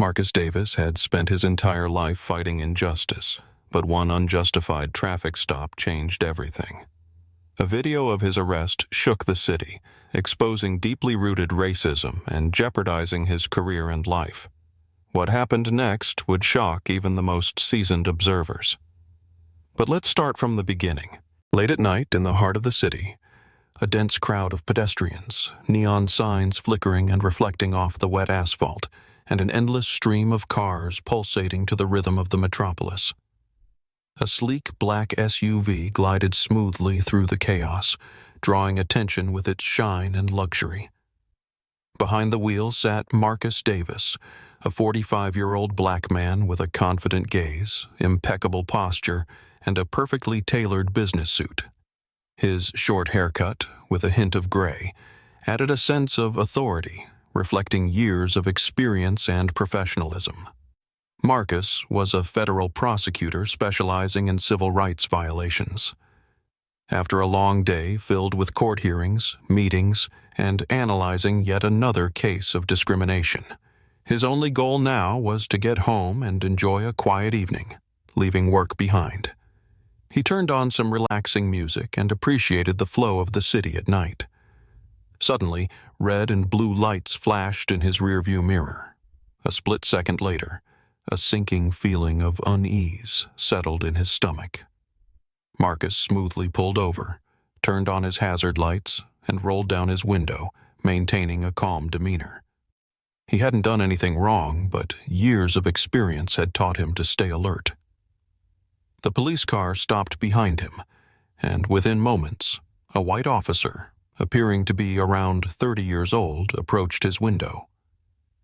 Marcus Davis had spent his entire life fighting injustice, but one unjustified traffic stop changed everything. A video of his arrest shook the city, exposing deeply rooted racism and jeopardizing his career and life. What happened next would shock even the most seasoned observers. But let's start from the beginning. Late at night in the heart of the city, a dense crowd of pedestrians, neon signs flickering and reflecting off the wet asphalt, and an endless stream of cars pulsating to the rhythm of the metropolis. A sleek black SUV glided smoothly through the chaos, drawing attention with its shine and luxury. Behind the wheel sat Marcus Davis, a 45-year-old black man with a confident gaze, impeccable posture, and a perfectly tailored business suit. His short haircut, with a hint of gray, added a sense of authority, reflecting years of experience and professionalism. Marcus was a federal prosecutor specializing in civil rights violations. After a long day filled with court hearings, meetings, and analyzing yet another case of discrimination, his only goal now was to get home and enjoy a quiet evening, leaving work behind. He turned on some relaxing music and appreciated the flow of the city at night. Suddenly, red and blue lights flashed in his rearview mirror. A split second later, a sinking feeling of unease settled in his stomach. Marcus smoothly pulled over, turned on his hazard lights, and rolled down his window, maintaining a calm demeanor. He hadn't done anything wrong, but years of experience had taught him to stay alert. The police car stopped behind him, and within moments, a white officer, appearing to be around 30 years old, approached his window.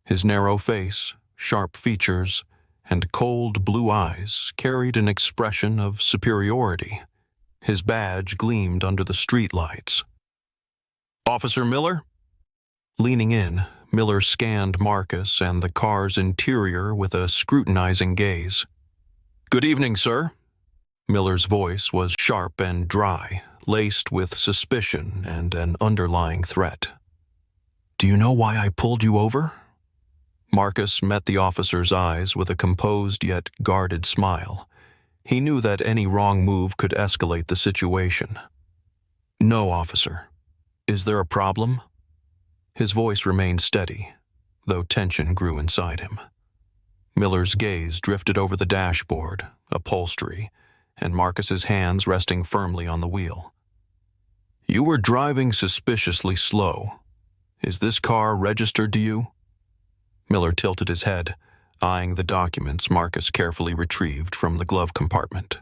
His narrow face, sharp features, and cold blue eyes carried an expression of superiority. His badge gleamed under the streetlights. "Officer Miller?" Leaning in, Miller scanned Marcus and the car's interior with a scrutinizing gaze. "Good evening, sir." Miller's voice was sharp and dry, laced with suspicion and an underlying threat. "Do you know why I pulled you over?" Marcus met the officer's eyes with a composed yet guarded smile. He knew that any wrong move could escalate the situation. "No, officer. Is there a problem?" His voice remained steady, though tension grew inside him. Miller's gaze drifted over the dashboard, upholstery, and Marcus's hands resting firmly on the wheel. "You were driving suspiciously slow. Is this car registered to you?" Miller tilted his head, eyeing the documents Marcus carefully retrieved from the glove compartment.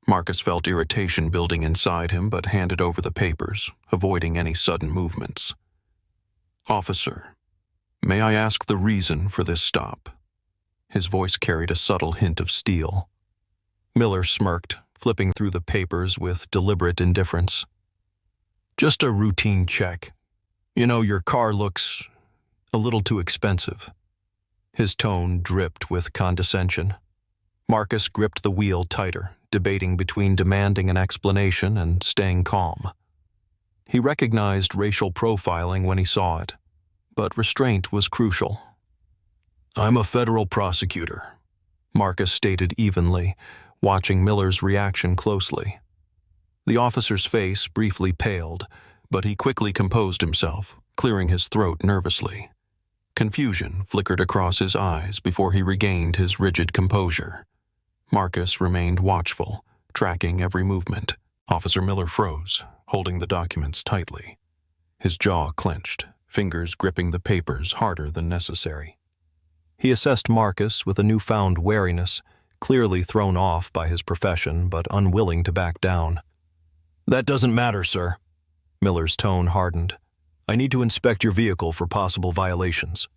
Marcus felt irritation building inside him but handed over the papers, avoiding any sudden movements. "Officer, may I ask the reason for this stop?" His voice carried a subtle hint of steel. Miller smirked, flipping through the papers with deliberate indifference. "Just a routine check. You know, your car looks a little too expensive." His tone dripped with condescension. Marcus gripped the wheel tighter, debating between demanding an explanation and staying calm. He recognized racial profiling when he saw it, but restraint was crucial. "I'm a federal prosecutor," Marcus stated evenly, watching Miller's reaction closely. The officer's face briefly paled, but he quickly composed himself, clearing his throat nervously. Confusion flickered across his eyes before he regained his rigid composure. Marcus remained watchful, tracking every movement. Officer Miller froze, holding the documents tightly. His jaw clenched, fingers gripping the papers harder than necessary. He assessed Marcus with a newfound wariness, clearly thrown off by his profession but unwilling to back down. "That doesn't matter, sir." Miller's tone hardened. "I need to inspect your vehicle for possible violations."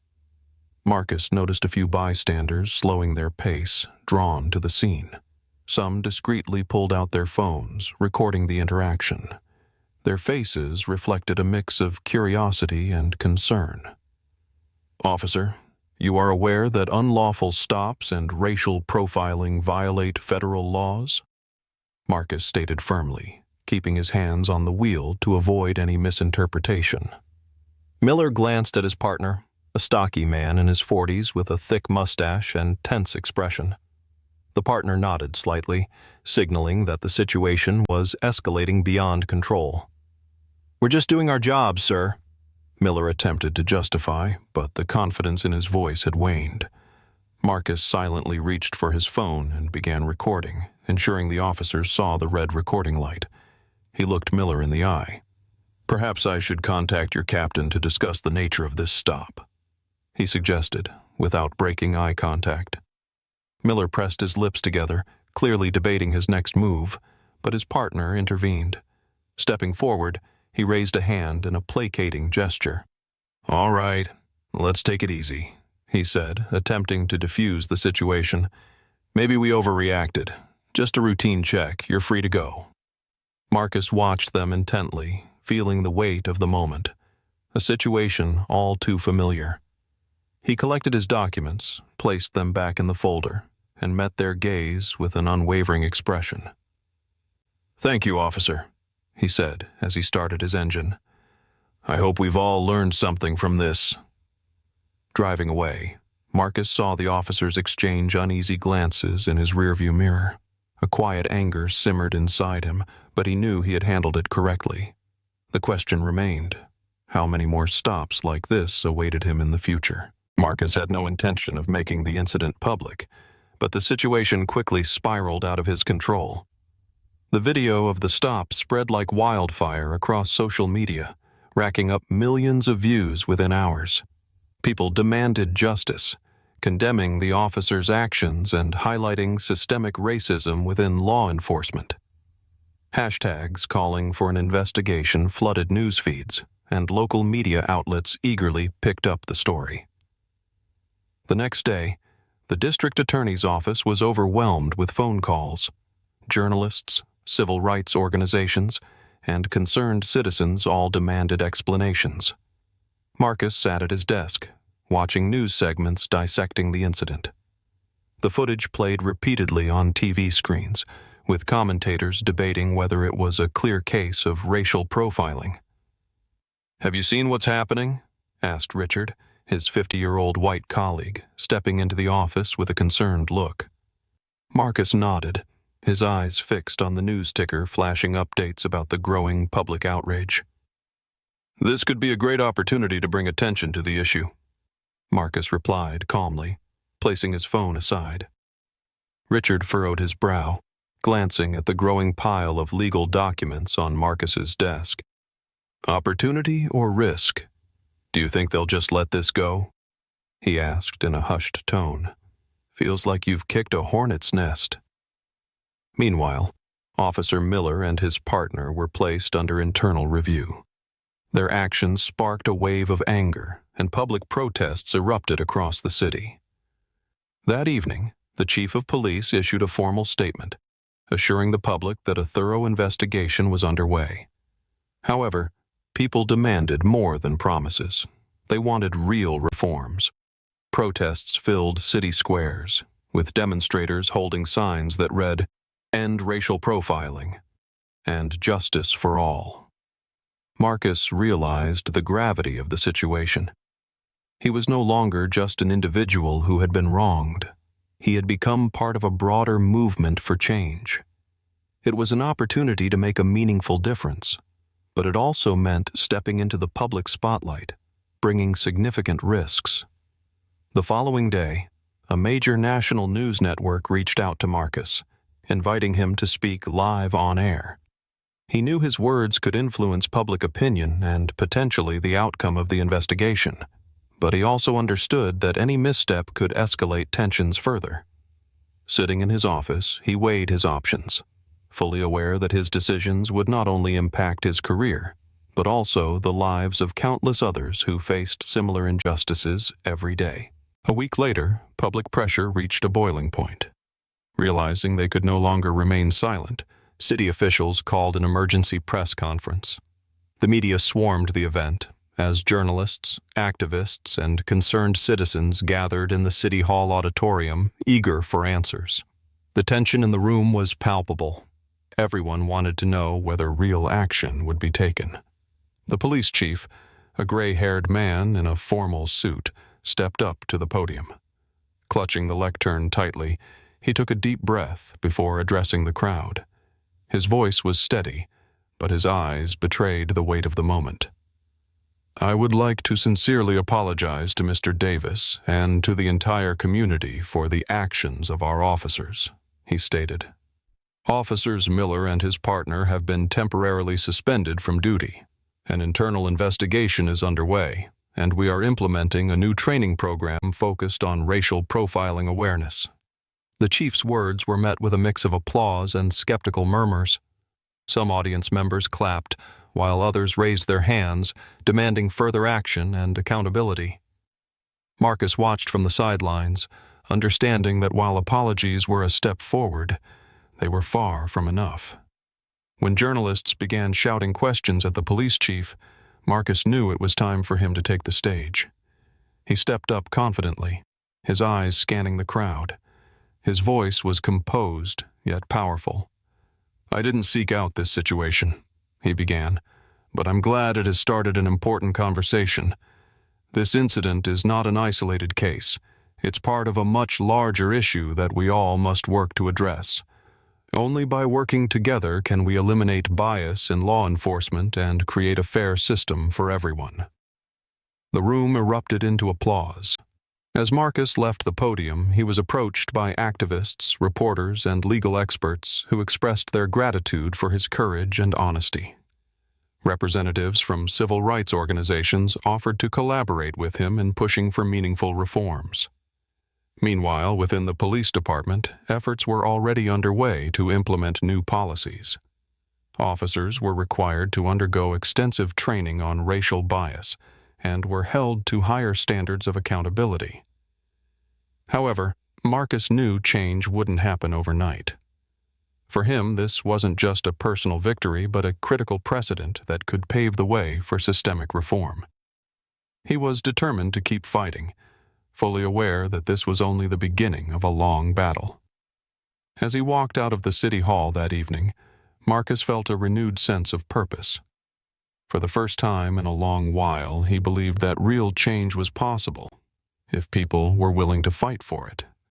Marcus noticed a few bystanders slowing their pace, drawn to the scene. Some discreetly pulled out their phones, recording the interaction. Their faces reflected a mix of curiosity and concern. "Officer, you are aware that unlawful stops and racial profiling violate federal laws?" Marcus stated firmly, keeping his hands on the wheel to avoid any misinterpretation. Miller glanced at his partner, a stocky man in his 40s with a thick mustache and tense expression. The partner nodded slightly, signaling that the situation was escalating beyond control. "We're just doing our job, sir," Miller attempted to justify, but the confidence in his voice had waned. Marcus silently reached for his phone and began recording, ensuring the officers saw the red recording light. He looked Miller in the eye. "Perhaps I should contact your captain to discuss the nature of this stop," he suggested, without breaking eye contact. Miller pressed his lips together, clearly debating his next move, but his partner intervened. Stepping forward, he raised a hand in a placating gesture. "All right, let's take it easy," he said, attempting to defuse the situation. "Maybe we overreacted. Just a routine check. You're free to go." Marcus watched them intently, feeling the weight of the moment, a situation all too familiar. He collected his documents, placed them back in the folder, and met their gaze with an unwavering expression. "Thank you, officer," he said as he started his engine. "I hope we've all learned something from this." Driving away, Marcus saw the officers exchange uneasy glances in his rearview mirror. A quiet anger simmered inside him, but he knew he had handled it correctly. The question remained: how many more stops like this awaited him in the future? Marcus had no intention of making the incident public, but the situation quickly spiraled out of his control. The video of the stop spread like wildfire across social media, racking up millions of views within hours. People demanded justice, condemning the officers' actions and highlighting systemic racism within law enforcement. Hashtags calling for an investigation flooded news feeds, and local media outlets eagerly picked up the story. The next day, the district attorney's office was overwhelmed with phone calls. Journalists, civil rights organizations, and concerned citizens all demanded explanations. Marcus sat at his desk, watching news segments dissecting the incident. The footage played repeatedly on TV screens, with commentators debating whether it was a clear case of racial profiling. "Have you seen what's happening?" asked Richard, his 50-year-old white colleague, stepping into the office with a concerned look. Marcus nodded, his eyes fixed on the news ticker flashing updates about the growing public outrage. "This could be a great opportunity to bring attention to the issue," Marcus replied calmly, placing his phone aside. Richard furrowed his brow, glancing at the growing pile of legal documents on Marcus's desk. "Opportunity or risk? Do you think they'll just let this go?" he asked in a hushed tone. "Feels like you've kicked a hornet's nest." Meanwhile, Officer Miller and his partner were placed under internal review. Their actions sparked a wave of anger, and public protests erupted across the city. That evening, the chief of police issued a formal statement, assuring the public that a thorough investigation was underway. However, people demanded more than promises. They wanted real reforms. Protests filled city squares, with demonstrators holding signs that read, "End racial profiling," and "Justice for all." Marcus realized the gravity of the situation. He was no longer just an individual who had been wronged. He had become part of a broader movement for change. It was an opportunity to make a meaningful difference, but it also meant stepping into the public spotlight, bringing significant risks. The following day, a major national news network reached out to Marcus, inviting him to speak live on air. He knew his words could influence public opinion and potentially the outcome of the investigation, but he also understood that any misstep could escalate tensions further. Sitting in his office, he weighed his options, fully aware that his decisions would not only impact his career, but also the lives of countless others who faced similar injustices every day. A week later, public pressure reached a boiling point. Realizing they could no longer remain silent, city officials called an emergency press conference. The media swarmed the event, as journalists, activists, and concerned citizens gathered in the City Hall auditorium, eager for answers. The tension in the room was palpable. Everyone wanted to know whether real action would be taken. The police chief, a gray-haired man in a formal suit, stepped up to the podium. Clutching the lectern tightly, he took a deep breath before addressing the crowd. His voice was steady, but his eyes betrayed the weight of the moment. "I would like to sincerely apologize to Mr. Davis and to the entire community for the actions of our officers," he stated. "Officers Miller and his partner have been temporarily suspended from duty. An internal investigation is underway, and we are implementing a new training program focused on racial profiling awareness." The chief's words were met with a mix of applause and skeptical murmurs. Some audience members clapped, while others raised their hands, demanding further action and accountability. Marcus watched from the sidelines, understanding that while apologies were a step forward, they were far from enough. When journalists began shouting questions at the police chief, Marcus knew it was time for him to take the stage. He stepped up confidently, his eyes scanning the crowd. His voice was composed, yet powerful. "I didn't seek out this situation," he began, "but I'm glad it has started an important conversation. This incident is not an isolated case. It's part of a much larger issue that we all must work to address. Only by working together can we eliminate bias in law enforcement and create a fair system for everyone." The room erupted into applause. As Marcus left the podium, he was approached by activists, reporters, and legal experts who expressed their gratitude for his courage and honesty. Representatives from civil rights organizations offered to collaborate with him in pushing for meaningful reforms. Meanwhile, within the police department, efforts were already underway to implement new policies. Officers were required to undergo extensive training on racial bias and were held to higher standards of accountability. However, Marcus knew change wouldn't happen overnight. For him, this wasn't just a personal victory, but a critical precedent that could pave the way for systemic reform. He was determined to keep fighting, fully aware that this was only the beginning of a long battle. As he walked out of the city hall that evening, Marcus felt a renewed sense of purpose. For the first time in a long while, he believed that real change was possible if people were willing to fight for it.